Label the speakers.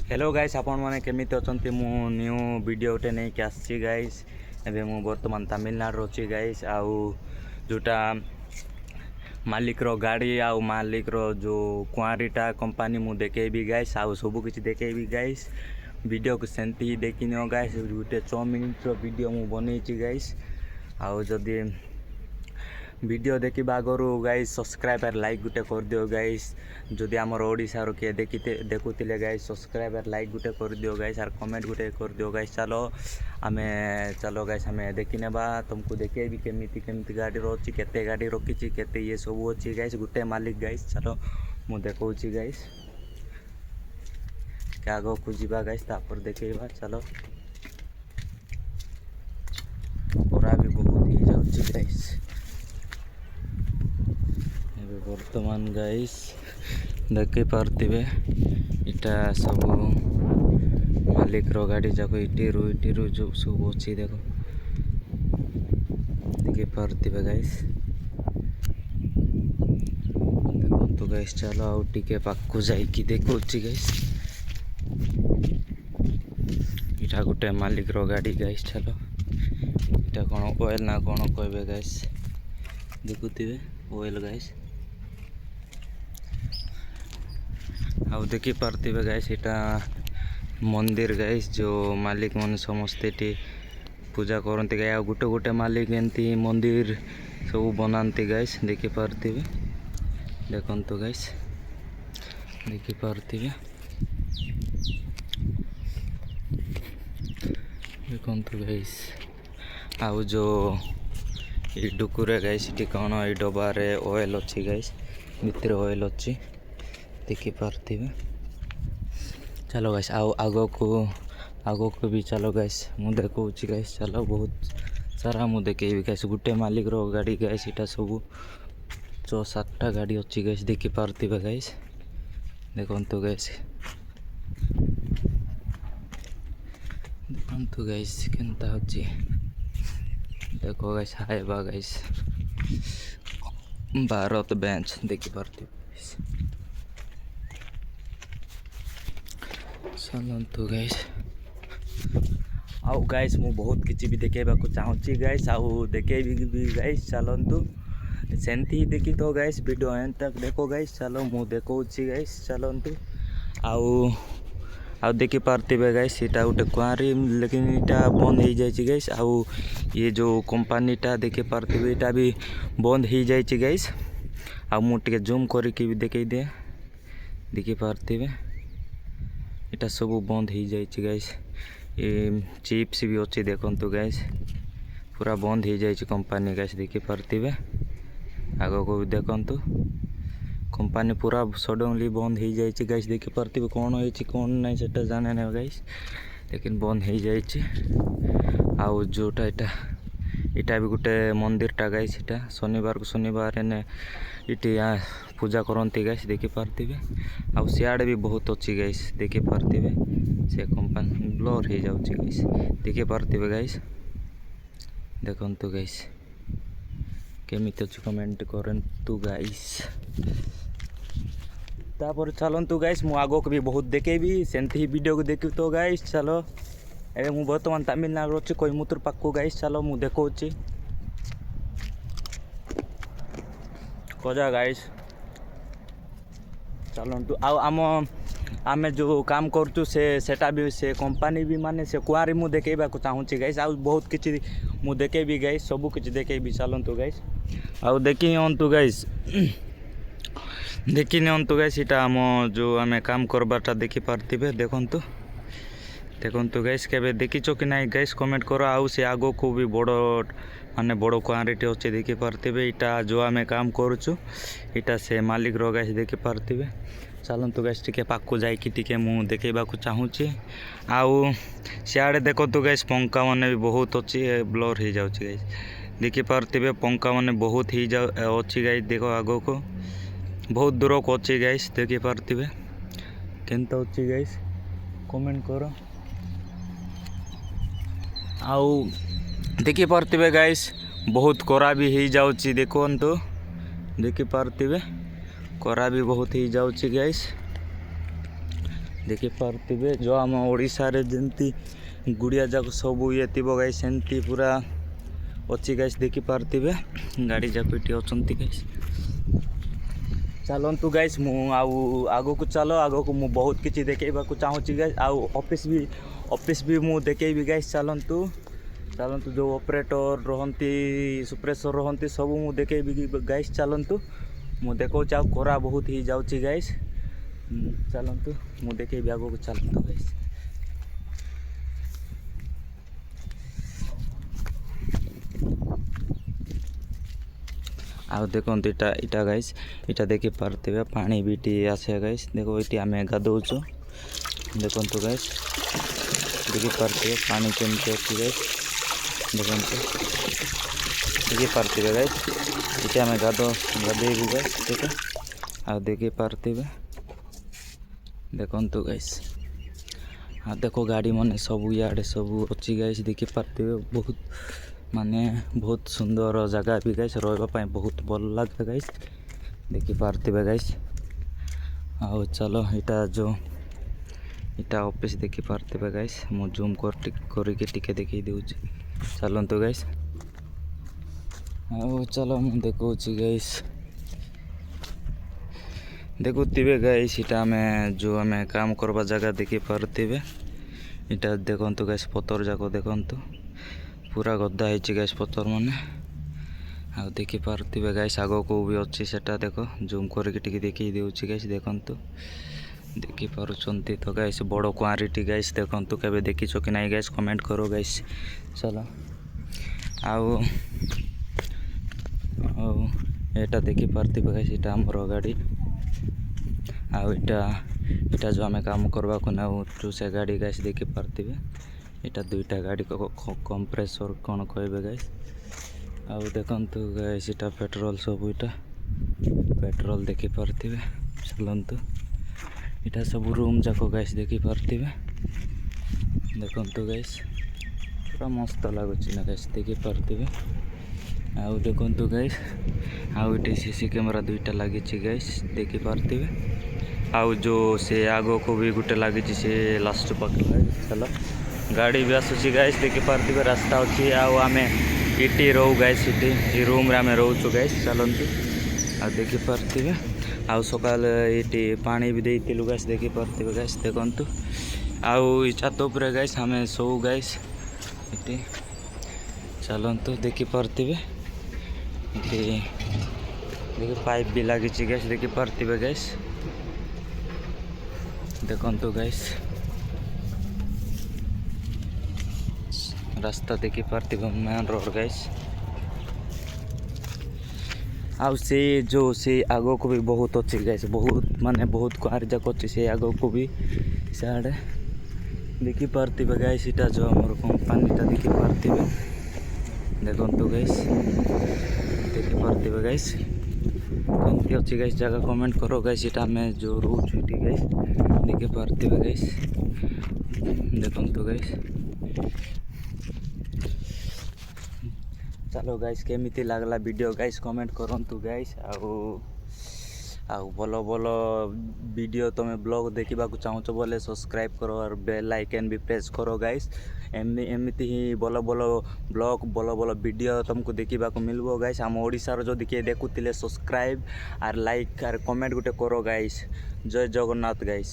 Speaker 1: Hello guys आपण मैंने केमिति अछंती मु न्यू वीडियो उठे नहीं कि आसी गाइस एबे मु वर्तमान तमिलनाडु अच्छी गाइस आउ जोटा मालिक रो गाड़ी आउ मालिक रो जो क्वारीटा कंपनी मु देखेबी गाइस आउ सब किछि देखेबी गाइस वीडियो को सेंती ही देखिनियो गाइस गोटे 6 मिनिट रो वीडियो मु बनैछि गाइस आउ जदी वीडियो देखा आगु गाइस सब्सक्राइब और लाइक गुटे कर दियो गाइस जदि आमर ओडिशा रो किए देखुले गाइस सब्सक्राइब और लाइक गुटे कर दियो गाइस और कमेंट गुटे कर दियो गाइस। चलो गाइस आम देखी नेबा तुमको देखे भी केमिति केमिति गाड़ी अच्छी केते गाड़ी रखी केते ये सब अच्छी गाइस गुटे मालिक गाइस। चलो मु देखौछि गाइस क्या आगो को जीवा गाइस तापर देखेबा। चलो पूरा भी बहुत ही जाउछि गाइस वर्तमान गाइस देखी पार्थिवे इटा सब मालिक रो गाड़ी जाको इटी जो सब अच्छी देखो देखी पार्थिवे गाइस देखो तो गाइस। चलो आउ टिके पाखु जाइकी देखौछि गाइस इटा गोटे मालिक रो गाड़ी गाइस। चलो इटा कोन ऑयल ना कोन कहबे गाइस देखुथिबे ऑयल गाइस आउ देखी पार्थिवे गाइस इटा मंदिर गाइस जो मालिक मन समस्ते पूजा करते गाय गोटे गोटे मालिक एमती मंदिर सब बनाते गाइस देखी पार्थिवे देखंतु गाइस देखी पार्थिवे देखंतु गाइस आउ जो ये डुकुरे गाइस इटी कौन ये डबारे ऑयल अच्छी गाइस भितर ऑयल अच्छी देखी पार्थिवे। चलो गाइस आउ आगो को भी चलो गाइस मु देखौछि गाइस। चलो बहुत सारा मु देखेबी गाइस गुटे मालिक रो गाड़ी गाइस इटा सब 6-7टा गाड़ी अच्छी गाइस देखी पार्थिवे गाइस देखंतु गाइस देखंतु गाइस केनता अछि देखो गाइस हायबा गाइस भारत बेंच देखी पार्थिवे गाइस। चलतु गाइस आउ गाइस मु बहुत किसी भी देखेबा को चाहूची गाइस आउ देखेबी भी गाइस। चलतु सेंती ही देखी तो गाइस वीडियो एंड तक देखो गाइस। चलो मु देखौची गाइस चलतु आउ आउ देखी पार्थिवे गाइस इटा गोटे क्वारी लेकिन इटा बंद हो जाइए गाइस आउ ये जो कंपनीटा देखी पार्थिवे इटा भी बंद हो जाइए गाइस आउ मु टिके जूम करके भी देखई दे देखी पार्थिवे इटा सब बंद हो जाइए गाइस ये चिप्स भी अच्छी देखंतु गाइस पूरा बंद हो जाइए कंपनी गाइस देखी पार्थिवे आगो को भी देखंतु कंपनी पूरा सडनली बंद हो जाइए गाइस देखी पार्थिवे कौन होइछि कौन नहीं सेटा जाने ना गाइस लेकिन बंद हो जाइए आउ जोटा इटा भी गोटे मंदिरटा गाइस इटा शनिवार को शनिवार ने इटी पूजा करती गाइस देखी पार्थिवे आउ सियाड़े भी बहुत अच्छी गाइस देखी पार्थिवे से कंपनी ब्लर हो जाउछि गाइस देखी पार्थिवे गाइस देखंतु गाइस केमिति अछि कमेंट करंतु गाइस। तापर चलंतु गाइस मु आगो को भी बहुत देखेबी सेंती ही वीडियो को देखि तो गाइस। चलो ए मु वर्तमान तमिलनाडु अछि कोयमुतुर पाखु गाइस। चलो मु देखौछि कोजा गाइस चलतु आम जो काम करचु सेटा भी से कंपनी भी माने से कुआरी मु देखेबा को चाहूची गाइस आउ बहुत किछि मु देखेबी गाइस सब किछि देखेबी। चलतु गाइस आउ देखि अंतु गाइस देखि नियंतु गाइस इटा आम जो आमे काम करबाटा देखि पार्थिवे देखंतु देखंतु गाइस केबे देखिचो कि नाही गाइस कमेंट करो आउ से आगो को भी बड़ माने बड़ क्वालिटी अच्छे देखी पार्थिवे इटा जो आमे काम करूचु इटा से मालिक रो गाइस देखी पार्थिवे। चलतु गाइस टिके पाखु जाइकी टिके मु देखेबा को चाहूची आउ सियाड़े देखंतु गाइस पंखा माने भी बहुत अच्छी ब्लर हो जाउची गाइस देखी पार्थिवे पंखा माने बहुत ही जाउ अच्छी गाइस देखो आगो को बहुत दूर को अच्छी गाइस देखी पार्थिवे केनता अच्छी गाइस कमेंट करो आउ देखी पार्थिवे गाइस बहुत कोरा भी हो जाउची देखंतु देखी पार्थिवे कोरा भी बहुत ही जाउची गाइस देखि पार्थिबे जो आम ओडिशा रे जंती गुड़िया जाक सब ये थिबो गाइस सेंती पूरा अच्छी गाइस देखि पार्थिबे गाड़ी जाक इटी अछंती गाइस चलतु गाइस मु आगो को चलो आगो को मु बहुत किछि देखेबा को चाहूची गाइस आउ ऑफिस भी मु देखेबी गाइस चलतु जो ऑपरेटर रहंती सुप्रेसर रहंती सब मु देखेबी गाइस चलतु मु देखो चाउ कोरा बहुत ही जाउची गाइस चलतु मु देखेबी आगो को चलतु गाइस आउ देखो इटा गाइस इटा देखि पार्थिबे पानी बीटी आसे गाइस देखो इटी आमे गादौछु देखो गाइस देखि पार्थिबे पानी केमते अछि गाइस देखो देखि पार्थिबे गाइस इटी आमे गादेबु गाइस ठीक है आ देखि पार्थिबे देखो गाइस हाँ देखो गाड़ी मन सब इे सब अच्छी गाइस देखि पार्थिबे बहुत माने बहुत सुंदर जगह भी गाइस रही बहुत भल लगे गाइस देखि पार्थिबे गाइस आउ चलो इटा ऑफिस देखि पार्थिबे गाइस मु जूम करके टिके देखि देउची चलंतु गाइस आउ चलो मु देखौची गाइस देखुथिबे गाइस इटा में जो हमें काम करबा जगह देखि पार्थिबे इटा देखंतु गाइस पत्थर जाको देखंतु पूरा गद्दा है गाइस पत्थर माने आ देखि पार्थिबे गाइस आगो को भी अच्छी सेटा देखो जूम करके टिके देखि देउची गाइस देखंतु देखि पारुचंती तो गाइस बड़ क्वारिटी गाइस देखंतु केबे देखिछो कि नाही गाइस कमेंट करो गाइस चलो आउ एटा देखि पार्थिबे गाइस इटा हमर गाड़ी आउ इटा जो हमें काम करबा को नाउ से गाड़ी गाइस देखि पार्थिबे इटा दुईटा गाड़ी को कंप्रेसर कौन कहबे गाइस आउ देखंतु गाइस इटा पेट्रोल सब इटा पेट्रोल देखि पार्थिबे चलंतु इटा सब रूम जाको गाइस देखि पार्थिबे देखंतु गाइस पूरा मस्त लागुची ना गाइस देखि पार्थिबे आउ देखंतु गाइस आउ इटे सीसी कैमरा दुईटा लागिची गाइस देखि पार्थिबे आउ जो से आगो को भी गुटे लागिची से लास्ट पाक चलो गाड़ी भी आसुची गाइस देखि पार्थिबे रास्ता अच्छी आउ आमे इटी रहू गाइस इटी रूम रे आमे रहूछु गाइस चलंतु आ देखि पार्थिबे आउ सकाल इटी पानी भी देइतिलु गाइस देखि पार्थिबे गाइस देखंतु आउ ई छात ऊपर गाइस आमे सो गाइस इटी चलंतु देखि पार्थिबे इटी देखि पाइप भी लागिची गाइस देखि पार्थिबे गाइस देखंतु गाइस रास्ता देखि पार्थिबे मेन रोड गाइस आउ से आगो को भी बहुत अच्छी गाइस बहुत माने बहुत कार जाक अच्छी से आगो को भी साड़े देखि पार्थिबे गाइस इटा जो हमर कंपनीटा देखि पार्थिबे देखंतु गाइस देखि पार्थिबे गाइस केमती अच्छी गाइस जगह कमेंट करो गाइस इटा में जो रोड छुटी गाइस देखि पार्थिबे गाइस देखंतु गाइस चलो गाइस केमिति लागला वीडियो गाइस कमेंट करंतु गाइस आउ बोलो वीडियो तमे ब्लॉग देखिबा को चाहछो बोले सब्सक्राइब करो और बेल आइकन भी प्रेस करो गाइस एमती ही बोलो ब्लॉग बोलो वीडियो तुमको देखिबा को मिलबो गाइस हम ओडिसा रो जदी के देखुतिले सब्सक्राइब और लाइक और कमेंट गुटे करो गाइस जय जगन्नाथ गाइस।